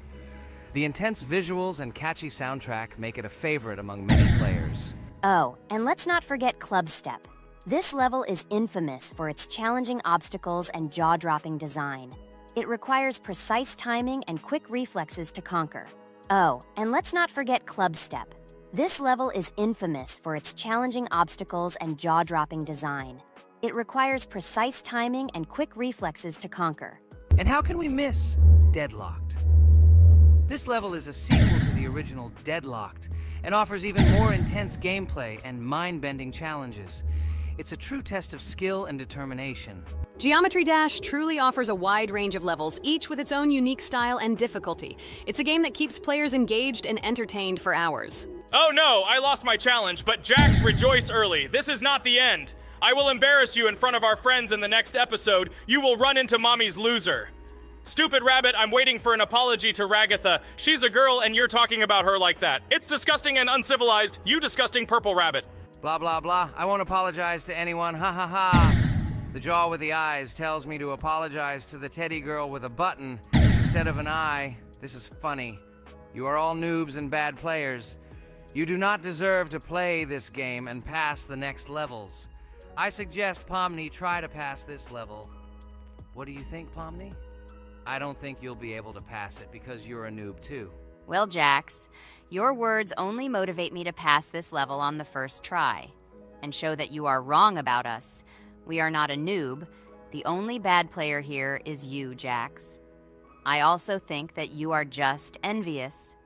[SPEAKER 4] The intense visuals and catchy soundtrack make it a favorite among many players.
[SPEAKER 2] Oh, and let's not forget Club Step. This level is infamous for its challenging obstacles and jaw-dropping design. It requires precise timing and quick reflexes to conquer. Oh, and let's not forget Club Step. This level is infamous for its challenging obstacles and jaw-dropping design. It requires precise timing and quick reflexes to conquer.
[SPEAKER 4] And how can we miss Deadlocked? This level is a sequel to the original Deadlocked and offers even more intense gameplay and mind-bending challenges. It's a true test of skill and determination.
[SPEAKER 3] Geometry Dash truly offers a wide range of levels, each with its own unique style and difficulty. It's a game that keeps players engaged and entertained for hours.
[SPEAKER 1] Oh no, I lost my challenge, but Jax, rejoice early. This is not the end. I will embarrass you in front of our friends in the next episode. You will run into Mommy's loser. Stupid rabbit, I'm waiting for an apology to Ragatha. She's a girl and you're talking about her like that. It's disgusting and uncivilized, you disgusting purple rabbit.
[SPEAKER 4] Blah, blah, blah. I won't apologize to anyone. Ha ha ha. The jaw with the eyes tells me to apologize to the teddy girl with a button instead of an eye. This is funny. You are all noobs and bad players. You do not deserve to play this game and pass the next levels. I suggest Pomni try to pass this level. What do you think, Pomni? I don't think you'll be able to pass it because you're a noob too.
[SPEAKER 5] Well, Jax, your words only motivate me to pass this level on the first try and show that you are wrong about us. We are not a noob. The only bad player here is you, Jax. I also think that you are just envious,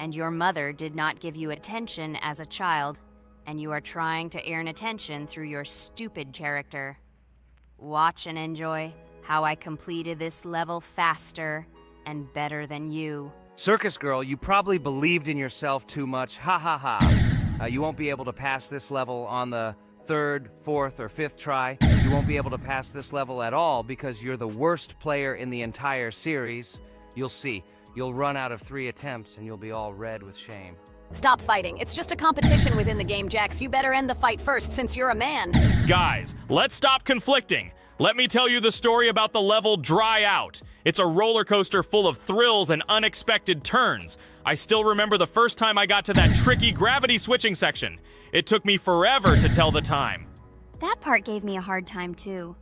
[SPEAKER 5] and your mother did not give you attention as a child, and you are trying to earn attention through your stupid character. Watch and enjoy how I completed this level faster and better than you.
[SPEAKER 4] Circus girl, you probably believed in yourself too much. Ha ha ha. You won't be able to pass this level on the third, fourth, or fifth try. You won't be able to pass this level at all because you're the worst player in the entire series. You'll see. You'll run out of 3 attempts and you'll be all red with shame.
[SPEAKER 3] Stop fighting. It's just a competition within the game, Jax. You better end the fight first since you're a man.
[SPEAKER 1] Guys, let's stop conflicting. Let me tell you the story about the level Dry Out. It's a roller coaster full of thrills and unexpected turns. I still remember the first time I got to that tricky gravity switching section. It took me forever to tell the time.
[SPEAKER 2] That part gave me a hard time too.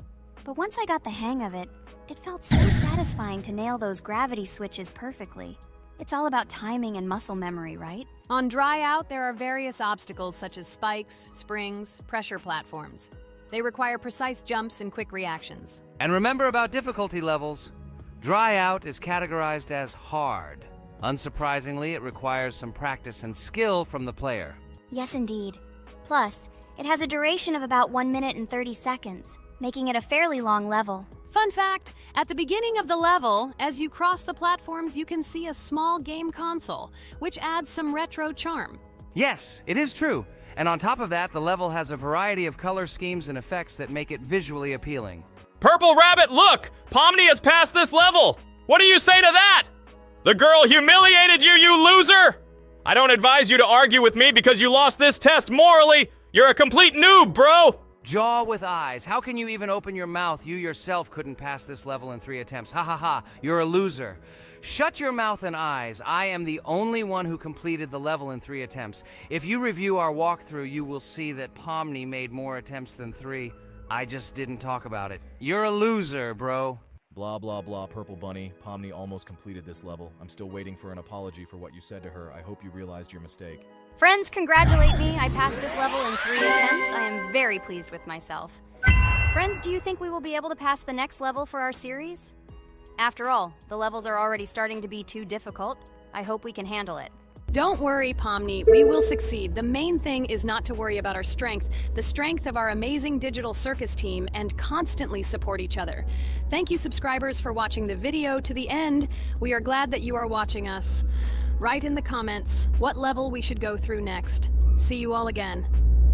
[SPEAKER 2] But once I got the hang of it, it felt so satisfying to nail those gravity switches perfectly. It's all about timing and muscle memory, right?
[SPEAKER 3] On Dry Out, there are various obstacles such as spikes, springs, pressure platforms. They require precise jumps and quick reactions.
[SPEAKER 4] And remember about difficulty levels. Dry Out is categorized as hard. Unsurprisingly, it requires some practice and skill from the player.
[SPEAKER 2] Yes, indeed. Plus, it has a duration of about 1 minute and 30 seconds, making it a fairly long level.
[SPEAKER 3] Fun fact, at the beginning of the level, as you cross the platforms, you can see a small game console, which adds some retro charm.
[SPEAKER 4] Yes, it is true. And on top of that, the level has a variety of color schemes and effects that make it visually appealing.
[SPEAKER 1] Purple Rabbit, look! Pomni has passed this level! What do you say to that? The girl humiliated you, you loser! I don't advise you to argue with me because you lost this test morally. You're a complete noob, bro!
[SPEAKER 4] Jaw with eyes. How can you even open your mouth? You yourself couldn't pass this level in 3 attempts. Ha ha ha. You're a loser. Shut your mouth and eyes. I am the only one who completed the level in 3 attempts. If you review our walkthrough, you will see that Pomni made more attempts than 3. I just didn't talk about it. You're a loser, bro.
[SPEAKER 6] Blah, blah, blah, Purple Bunny. Pomni almost completed this level. I'm still waiting for an apology for what you said to her. I hope you realized your mistake.
[SPEAKER 2] Friends, congratulate me. I passed this level in 3 attempts. I am very pleased with myself. Friends, do you think we will be able to pass the next level for our series? After all, the levels are already starting to be too difficult. I hope we can handle it.
[SPEAKER 3] Don't worry, Pomni, we will succeed. The main thing is not to worry about our strength, the strength of our amazing digital circus team, and constantly support each other. Thank you, subscribers, for watching the video to the end. We are glad that you are watching us. Write in the comments what level we should go through next. See you all again.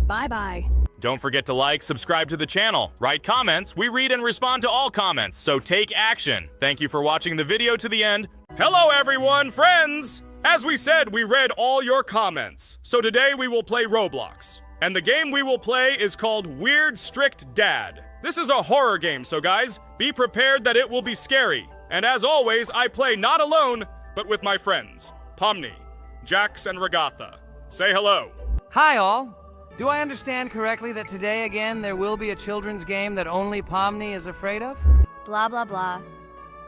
[SPEAKER 3] Bye-bye.
[SPEAKER 1] Don't forget to like, subscribe to the channel, write comments. We read and respond to all comments, so take action. Thank you for watching the video to the end. Hello everyone, friends! As we said, we read all your comments. So today we will play Roblox. And the game we will play is called Weird Strict Dad. This is a horror game, so guys, be prepared that it will be scary. And as always, I play not alone, but with my friends. Pomni, Jax, and Regatha. Say hello.
[SPEAKER 4] Hi, all. Do I understand correctly that today again there will be a children's game that only Pomni is afraid of?
[SPEAKER 2] Blah, blah, blah.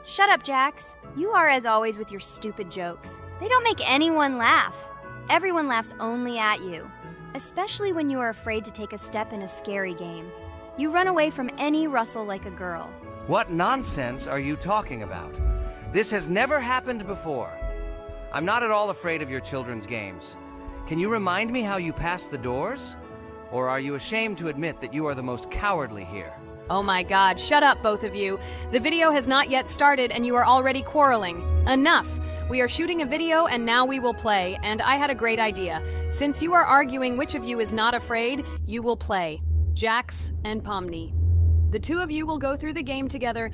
[SPEAKER 2] Shut up, Jax. You are as always with your stupid jokes. They don't make anyone laugh. Everyone laughs only at you, especially when you are afraid to take a step in a scary game. You run away from any rustle like a girl.
[SPEAKER 4] What nonsense are you talking about? This has never happened before. I'm not at all afraid of your children's games. Can you remind me how you passed the doors? Or are you ashamed to admit that you are the most cowardly here?
[SPEAKER 3] Oh my god, shut up, both of you. The video has not yet started and you are already quarreling. Enough! We are shooting a video and now we will play, and I had a great idea. Since you are arguing which of you is not afraid, you will play. Jax and Pomni. The two of you will go through the game together